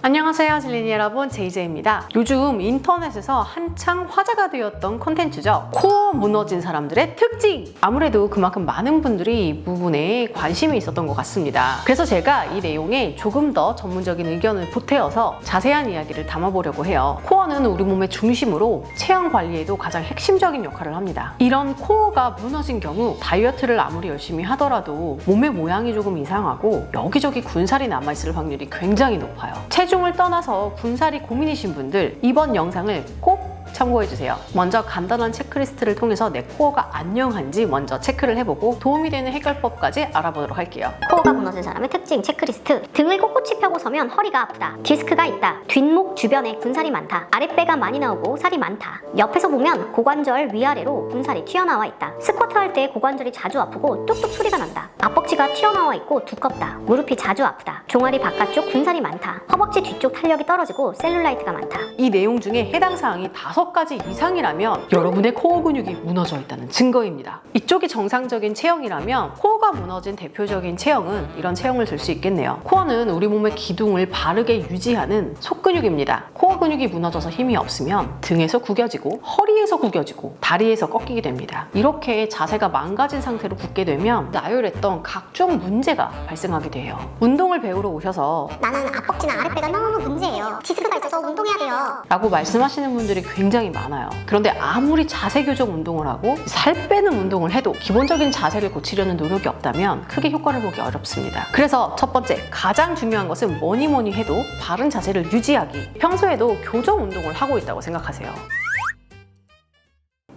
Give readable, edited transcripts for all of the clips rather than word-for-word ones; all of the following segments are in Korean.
안녕하세요 질린이 여러분, 제이제이입니다. 요즘 인터넷에서 한창 화제가 되었던 콘텐츠죠. 코어 무너진 사람들의 특징! 아무래도 그만큼 많은 분들이 이 부분에 관심이 있었던 것 같습니다. 그래서 제가 이 내용에 조금 더 전문적인 의견을 보태어서 자세한 이야기를 담아보려고 해요. 코어는 우리 몸의 중심으로 체형 관리에도 가장 핵심적인 역할을 합니다. 이런 코어가 무너진 경우 다이어트를 아무리 열심히 하더라도 몸의 모양이 조금 이상하고 여기저기 군살이 남아있을 확률이 굉장히 높아요. 체중을 떠나서 군살이 고민이신 분들, 이번 영상을 꼭 참고해주세요. 먼저 간단한 체크리스트를 통해서 내 코어가 안녕한지 먼저 체크를 해보고 도움이 되는 해결법까지 알아보도록 할게요. 코어가 무너진 사람의 특징 체크리스트. 등을 꼿꼿이 펴고 서면 허리가 아프다. 디스크가 있다. 뒷목 주변에 군살이 많다. 아랫배가 많이 나오고 살이 많다. 옆에서 보면 고관절 위아래로 군살이 튀어나와 있다. 스쿼트 할 때 고관절이 자주 아프고 뚝뚝 소리가 난다. 앞벅지가 튀어나와 있고 두껍다. 무릎이 자주 아프다. 종아리 바깥쪽 군살이 많다. 허벅지 뒤쪽 탄력이 떨어지고 셀룰라이트가 많다. 이 내용 중에 해당 사항이 5가지 이상이라면 여러분의 코어 근육이 무너져 있다는 증거입니다. 이쪽이 정상적인 체형이라면 코어가 무너진 대표적인 체형은 이런 체형을 들 수 있겠네요. 코어는 우리 몸의 기둥을 바르게 유지하는 속근육입니다. 코어 근육이 무너져서 힘이 없으면 등에서 구겨지고 허리에서 구겨지고 다리에서 꺾이게 됩니다. 이렇게 자세가 망가진 상태로 굳게 되면 나열했던 각종 문제가 발생하게 돼요. 운동을 배우러 오셔서 나는 앞벅지나 아랫배가 너무 문제예요. 디스크가 있어서 운동해야 돼요. 라고 말씀하시는 분들이 굉장히 많아요. 그런데 아무리 자세 교정 운동을 하고 살 빼는 운동을 해도 기본적인 자세를 고치려는 노력이 없다면 크게 효과를 보기 어렵습니다. 그래서 첫 번째, 가장 중요한 것은 뭐니 해도 바른 자세를 유지하기. 평소에도 교정 운동을 하고 있다고 생각하세요.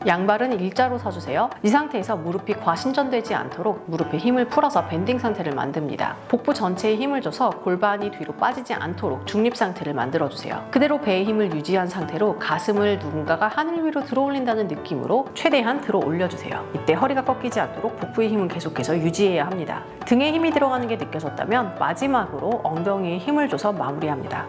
양발은 일자로 서주세요. 이 상태에서 무릎이 과신전되지 않도록 무릎에 힘을 풀어서 밴딩 상태를 만듭니다. 복부 전체에 힘을 줘서 골반이 뒤로 빠지지 않도록 중립 상태를 만들어주세요. 그대로 배에 힘을 유지한 상태로 가슴을 누군가가 하늘 위로 들어 올린다는 느낌으로 최대한 들어 올려주세요. 이때 허리가 꺾이지 않도록 복부의 힘은 계속해서 유지해야 합니다. 등에 힘이 들어가는 게 느껴졌다면 마지막으로 엉덩이에 힘을 줘서 마무리합니다.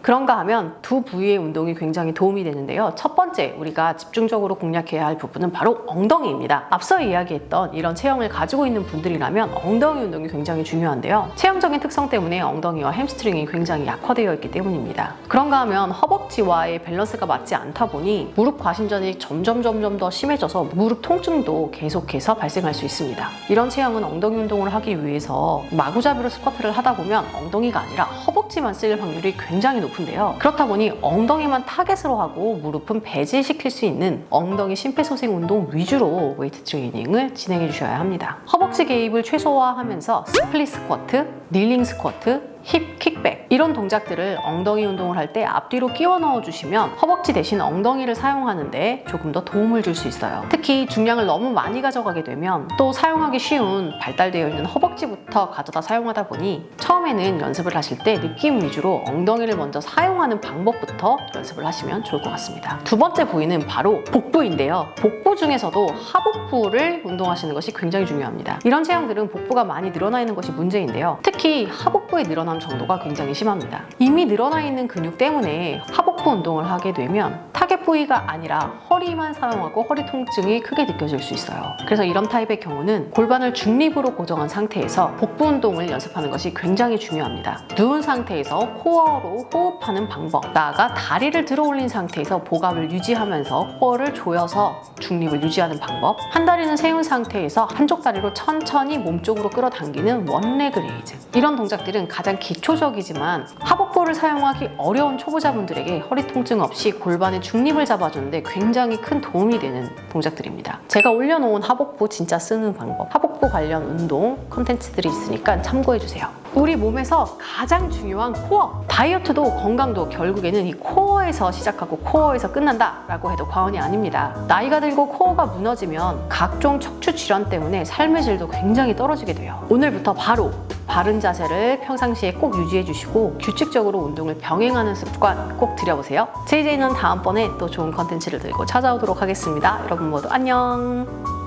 그런가 하면 두 부위의 운동이 굉장히 도움이 되는데요. 첫 번째, 우리가 집중적으로 공략해야 할 부분은 바로 엉덩이입니다. 앞서 이야기했던 이런 체형을 가지고 있는 분들이라면 엉덩이 운동이 굉장히 중요한데요. 체형적인 특성 때문에 엉덩이와 햄스트링이 굉장히 약화되어 있기 때문입니다. 그런가 하면 허벅지와의 밸런스가 맞지 않다 보니 무릎 과신전이 점점 더 심해져서 무릎 통증도 계속해서 발생할 수 있습니다. 이런 체형은 엉덩이 운동을 하기 위해서 마구잡이로 스쿼트를 하다 보면 엉덩이가 아니라 허벅지만 쓸 확률이 굉장히 높은데요. 그렇다 보니 엉덩이만 타겟으로 하고 무릎은 배제시킬 수 있는 엉덩이 심폐소생 운동 위주로 웨이트 트레이닝을 진행해 주셔야 합니다. 허벅지 개입을 최소화하면서 스플릿 스쿼트, 닐링 스쿼트, 힙 킥백 이런 동작들을 엉덩이 운동을 할 때 앞뒤로 끼워 넣어 주시면 허벅지 대신 엉덩이를 사용하는데 조금 더 도움을 줄 수 있어요. 특히 중량을 너무 많이 가져가게 되면 또 사용하기 쉬운 발달되어 있는 허벅지부터 가져다 사용하다 보니 처음에는 연습을 하실 때 느낌 위주로 엉덩이를 먼저 사용하는 방법부터 연습을 하시면 좋을 것 같습니다. 두 번째 부위는 바로 복부인데요. 복부 중에서도 하복부를 운동하시는 것이 굉장히 중요합니다. 이런 체형들은 복부가 많이 늘어나 있는 것이 문제인데요. 특히 하복부의 늘어남 정도가 굉장히 심합니다. 이미 늘어나 있는 근육 때문에 하복부 운동을 하게 되면 타겟 부위가 아니라 허리만 사용하고 허리 통증이 크게 느껴질 수 있어요. 그래서 이런 타입의 경우는 골반을 중립으로 고정한 상태에서 복부 운동을 연습하는 것이 굉장히 중요합니다. 누운 상태에서 코어로 호흡하는 방법, 나아가 다리를 들어 올린 상태에서 복압을 유지하면서 코어를 조여서 중립을 유지하는 방법, 한 다리는 세운 상태에서 한쪽 다리로 천천히 몸쪽으로 끌어당기는 원레그 레이즈, 이런 동작들은 가장 기초적이지만 하복부를 사용하기 어려운 초보자분들에게 허리 통증 없이 골반의 중립을 잡아주는데 굉장히 큰 도움이 되는 동작들입니다. 제가 올려놓은 하복부 진짜 쓰는 방법, 하복부 관련 운동 콘텐츠들이 있으니까 참고해주세요. 우리 몸에서 가장 중요한 코어, 다이어트도 건강도 결국에는 이 코어에서 시작하고 코어에서 끝난다 라고 해도 과언이 아닙니다. 나이가 들고 코어가 무너지면 각종 척추 질환 때문에 삶의 질도 굉장히 떨어지게 돼요. 오늘부터 바로 바른 자세를 평상시에 꼭 유지해 주시고 규칙적으로 운동을 병행하는 습관 꼭 들여보세요. 제이제이는 다음번에 또 좋은 컨텐츠를 들고 찾아오도록 하겠습니다. 여러분 모두 안녕.